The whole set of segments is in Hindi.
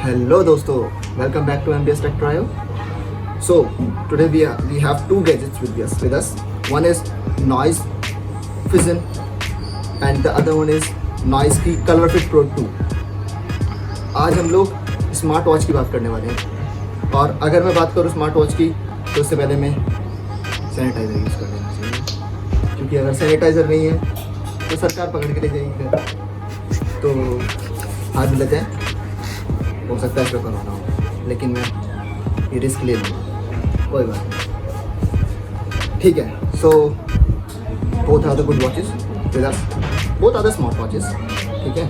Hello दोस्तों, welcome back to MBS Tech Trio. So today we have two gadgets with us. One is Noise Fusion and the other one is Noise की Color Fit Pro 2. आज हम लोग स्मार्ट वॉच की बात करने वाले हैं और अगर मैं बात करूँ स्मार्ट वॉच की तो उससे पहले मैं सैनिटाइज़र यूज़ कर लेना चाहिए, क्योंकि अगर सैनिटाइज़र नहीं है तो सरकार पकड़ के ले जाएगी घर। तो हाथ मिलाते हैं, हो सकता है इसका कोरोना हो, लेकिन मैं ये रिस्क ले लूँगा, कोई बात नहीं, ठीक है। So both are the good watches with us, both are the smart watches, ठीक है।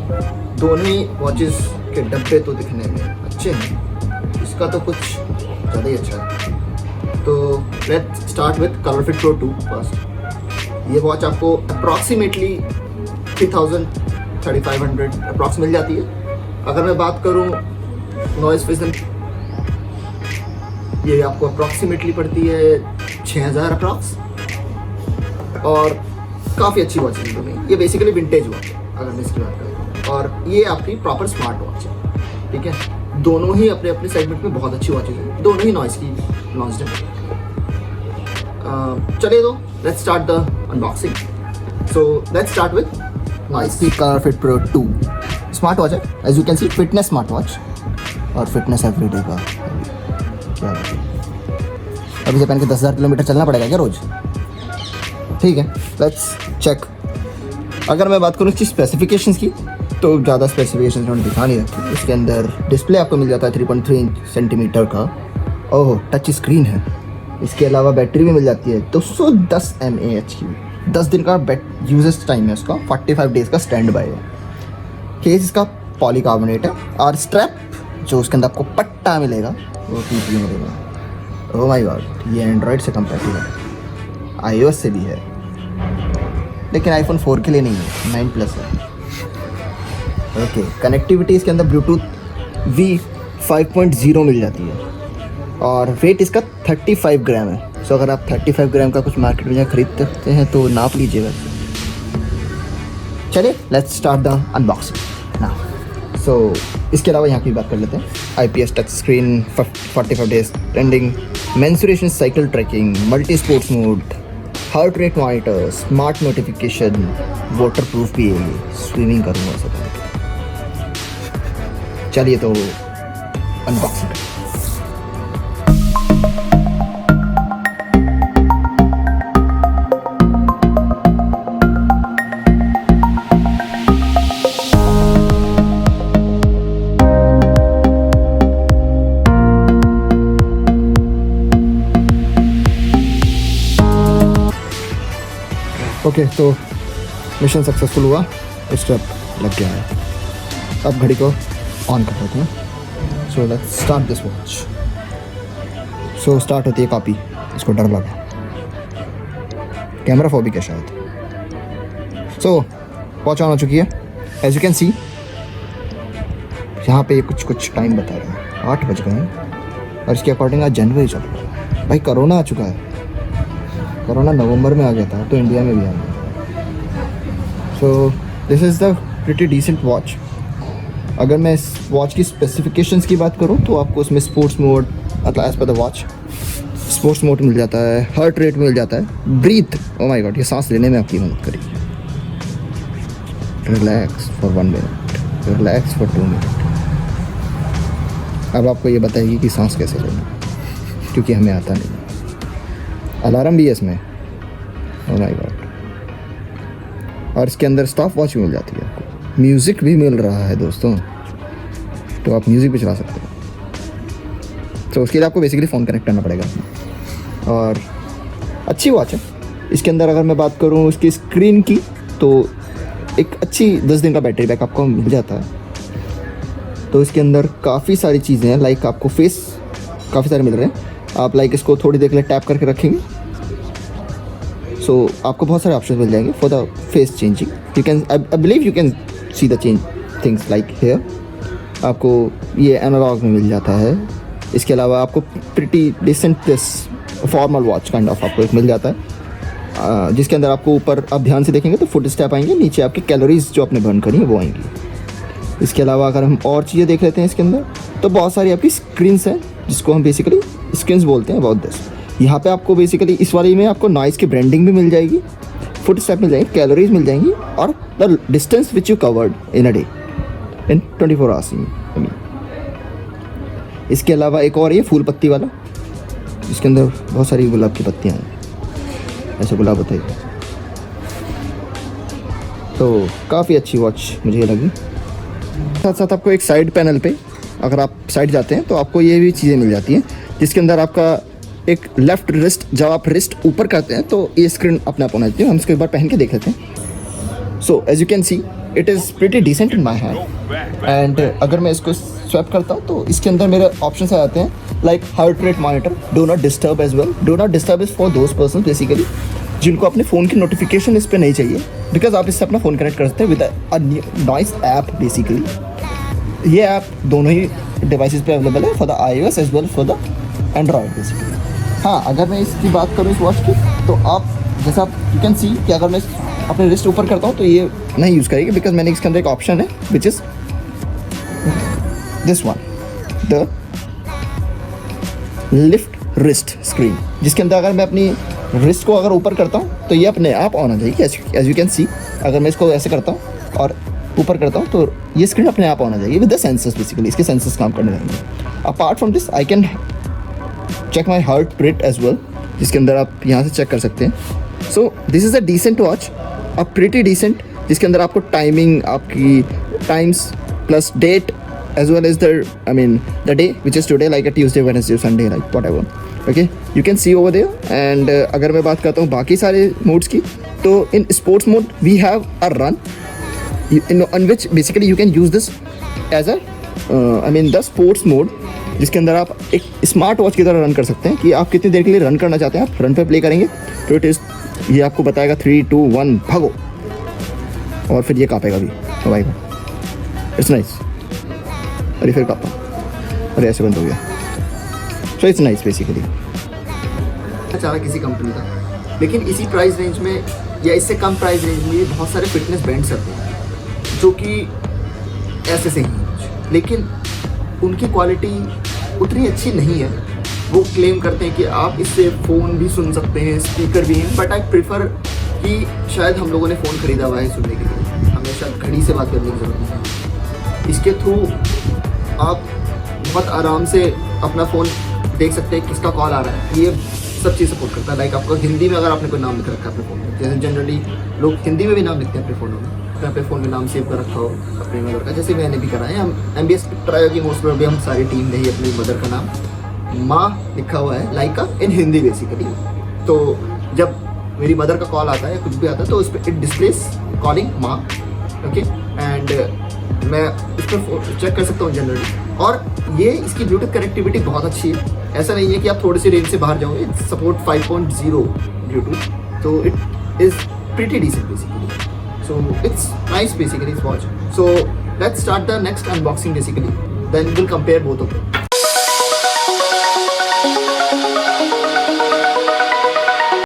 दोनों ही वॉचेस के डब्बे तो दिखने में अच्छे हैं, इसका तो कुछ ज़्यादा ही अच्छा है। तो let's start with colour fit Pro 2 first. ये वॉच आपको अप्रॉक्सीमेटली 3500 अप्रॉक्स मिल जाती है। अगर मैं बात करूँ नॉइज़ फिजन, ये आपको अप्रॉक्सीमेटली पड़ती है 6000 अप्रॉक्स, और काफ़ी अच्छी वॉच है दोनों। ये बेसिकली विंटेज वॉच है अगर मैं इसकी बात करूँ, और ये आपकी प्रॉपर स्मार्ट वॉच है, ठीक है। दोनों ही अपने अपने सेगमेंट में बहुत अच्छी वॉचेज हैं, दोनों ही नॉइज़ की लॉन्च है। चलिए तो let's start the unboxing. So let's start with Noise की ColorFit Pro 2 smart watch है। As you can see fitness smart watch और फिटनेस एवरीडे का क्या है। अभी से पहन के 10,000 किलोमीटर चलना पड़ेगा क्या रोज़? ठीक है, लेट्स चेक। अगर मैं बात करूँ इसकी स्पेसिफिकेशंस की तो ज़्यादा स्पेसिफिकेशंस उन्होंने दिखा नहीं रखी। इसके अंदर डिस्प्ले आपको मिल जाता है 3.3 सेंटीमीटर का, ओह टच स्क्रीन है। इसके अलावा बैटरी भी मिल जाती है 210 mAh की, 10 दिन का यूजेस टाइम है उसका, 45 डेज़ का स्टैंड बाय है। केस इसका पॉलीकार्बोनेट है, और स्ट्रैप जो उसके अंदर आपको पट्टा मिलेगा वो TPU मिलेगा। ओह माय गॉड, ये एंड्रॉयड से कंपैटिबल है, iOS से भी है, लेकिन iPhone 4 के लिए नहीं है, 9 प्लस है। ओके, कनेक्टिविटी इसके अंदर ब्लूटूथ V5.0 मिल जाती है, और वेट इसका 35 ग्राम है। सो अगर आप 35 ग्राम का कुछ मार्केट में खरीद सकते हैं तो नाप लीजिएगा। चलिए let's start the unboxing now. So इसके अलावा यहाँ की बात कर लेते हैं। IPS touch screen, 45 days trending, menstruation cycle tracking, multi sports mode, heart rate monitor, smart notification, waterproof भी है, स्विमिंग करूँगा सब। चलिए तो अनबॉक्सिंग। ओके, तो मिशन सक्सेसफुल हुआ, स्टेप लग गया है। अब घड़ी को ऑन कर देते हैं। सो let's start this watch. So start होती है कॉपी, इसको डर लगा, कैमरा फोबिक है शायद। सो वॉच ऑन हो चुकी है। एज यू कैन सी यहाँ पे कुछ टाइम बता रहे हैं, 8 बज गए हैं, और इसके अकॉर्डिंग आज जनवरी चल रहा है। भाई कोरोना आ चुका है, कोरोना नवंबर में आ गया था, तो इंडिया में भी आ गया। So this is the pretty decent watch. अगर मैं इस वॉच की स्पेसिफिकेशंस की बात करूँ तो आपको उसमें स्पोर्ट्स मोड, मतलब as per the watch sports mode मिल जाता है, हार्ट रेट मिल जाता है, ब्रीथ, ओ माय गॉड, ये सांस लेने में आपकी मदद करेगी, relax for 1 minute, relax for 2 minute. अब आपको ये बताएगी कि सांस कैसे लेना, क्योंकि हमें आता नहीं। अलार्म भी है इसमें, ओह माय गॉड। और इसके अंदर स्टॉप वॉच मिल जाती है आपको, म्यूज़िक भी मिल रहा है दोस्तों, तो आप म्यूज़िक भी चला सकते हैं। तो उसके लिए आपको बेसिकली फ़ोन कनेक्ट करना पड़ेगा, और अच्छी वॉच है। इसके अंदर अगर मैं बात करूँ इसकी स्क्रीन की, तो एक अच्छी 10 दिन का बैटरी बैक आपको मिल जाता है। तो इसके अंदर काफ़ी सारी चीज़ें हैं, लाइक आपको फेस काफ़ी सारे मिल रहे हैं। आप लाइक इसको थोड़ी देर के लिए टैप करके रखेंगे, सो आपको बहुत सारे ऑप्शन मिल जाएंगे for the face changing. You can, I believe you can see the change things like hair. आपको ये एनालॉग में मिल जाता है। इसके अलावा आपको pretty decent this formal watch kind of आपको एक मिल जाता है, जिसके अंदर आपको ऊपर आप ध्यान से देखेंगे तो फुट स्टेप आएंगे, नीचे आपकी कैलोरीज जो आपने बर्न करी है वो आएंगी। इसके अलावा अगर हम और चीज़ें देख लेते हैं इसके अंदर, तो बहुत सारी आपकी स्क्रीन्स हैं जिसको हम बेसिकली स्क्रीन्स बोलते हैं अबाउट दिस। यहाँ पे आपको बेसिकली इस वाली में आपको नॉइज़ की ब्रांडिंग भी मिल जाएगी, फुट स्टेप मिल जाएंगे, कैलोरीज मिल जाएंगी, और the distance which you covered in a day in 24 hours. इसके अलावा एक और ये फूल पत्ती वाला, इसके अंदर बहुत सारी गुलाब की पत्तियाँ हैं, ऐसे गुलाब होते हैं। तो काफ़ी अच्छी वॉच मुझे ये लगी। साथ साथ आपको एक साइड पैनल पे अगर आप साइड जाते हैं तो आपको ये भी चीज़ें मिल जाती हैं, जिसके अंदर आपका एक लेफ्ट रिस्ट, जब आप रिस्ट ऊपर करते हैं तो ये स्क्रीन अपने आप होना चाहिए। हम इसको एक बार पहन के देख लेते हैं। So as you can see it is pretty decent in my hand. And अगर मैं इसको स्वैप करता हूँ तो इसके अंदर मेरे ऑप्शन आ जाते हैं like heart rate monitor, do not disturb as well. Do not disturb is for those person basically जिनको अपने फ़ोन की नोटिफिकेशन इस पर नहीं चाहिए, बिकॉज आप इससे अपना फ़ोन कनेक्ट कर सकते हैं with a Noise app basically. ये ऐप दोनों ही डिवाइसेस पे अवेलेबल है, for the iOS as well for the Android basically. हाँ, अगर मैं इसकी बात करूँ इस वॉच की, तो आप जैसा आप यू कैन सी कि अगर मैं अपने रिस्ट ऊपर करता हूँ तो ये नहीं यूज़ करेगी, बिकॉज मैंने इसके अंदर एक ऑप्शन है which is this one, the lift wrist screen, जिसके अंदर अगर मैं अपनी रिस्ट को अगर ऊपर करता हूँ तो ये अपने आप ऑन हो जाएगी। एज यू कैन सी अगर मैं इसको ऐसे करता हूँ और ऊपर करता हूँ तो ये स्क्रीन अपने आप ऑन हो जाएगी विद द सेंसर्स बेसिकली। इसके सेंसर्स काम करने लगेंगे। Apart from this I can check my heart rate as well, जिसके अंदर आप यहाँ से चेक कर सकते हैं। So this is a decent watch, a pretty decent, जिसके अंदर आपको टाइमिंग, आपकी times plus date as well as the day which is today, like a Tuesday, Wednesday, Sunday, like whatever. Okay, you can see over there. And अगर मैं बात करता हूँ बाकी सारे मोड्स की, तो in sports mode we have a run in which basically you can use this as a the sports mode, जिसके अंदर आप एक स्मार्ट वॉच की तरह रन कर सकते हैं कि आप कितनी देर के लिए रन करना चाहते हैं। आप रन पे प्ले करेंगे तो इट इज़ ये आपको बताएगा 3, 2, 1 भागो, और फिर ये कापेगा भी भाई। It's nice. अरे फिर कापा, अरे ऐसे बंद हो गया। सो इट्स नाइस बेसिकली। चाह किसी कंपनी का, लेकिन इसी प्राइस रेंज में या इससे कम प्राइस रेंज में बहुत सारे फिटनेस बैंड्स आते हैं जो कि ऐसे से ही, लेकिन उनकी क्वालिटी उतनी अच्छी नहीं है। वो क्लेम करते हैं कि आप इससे फ़ोन भी सुन सकते हैं, स्पीकर भी हैं, बट आई प्रेफर कि शायद हम लोगों ने फ़ोन खरीदा हुआ है सुनने के लिए, हमेशा घड़ी से बात करने की ज़रूरत नहीं है। इसके थ्रू आप बहुत आराम से अपना फ़ोन देख सकते हैं किसका कॉल आ रहा है। ये सब चीज़ सपोर्ट करता है। लाइक आपका हिंदी में अगर आपने कोई नाम लिख रखा है अपने फ़ोन में, जैसे जनरली लोग हिंदी में भी नाम लिखते हैं अपने फ़ोनों में, तो अपने फ़ोन में नाम सेव कर रखा हो अपने मदर का, जैसे मैंने भी करा है। हम MBS ट्राई की मोस्ट प्रोबेबली हम सारी टीम ने ही अपनी मदर का नाम माँ लिखा हुआ है, लाइका इन हिंदी बेसिकली। तो जब मेरी मदर का कॉल आता है या कुछ भी आता है तो उस पर इट डिस्प्लेस कॉलिंग माँ। ओके, एंड मैं इस पर चेक कर सकता हूँ जनरली। और ये इसकी ब्लूटूथ कनेक्टिविटी बहुत अच्छी है। ऐसा नहीं है कि आप थोड़ी सी रेंज से बाहर जाओ, इट सपोर्ट 5.0 ब्लूटूथ, तो it is pretty decent basically. So it's nice basically इस watch. So let's start the next unboxing basically, then will compare both of them.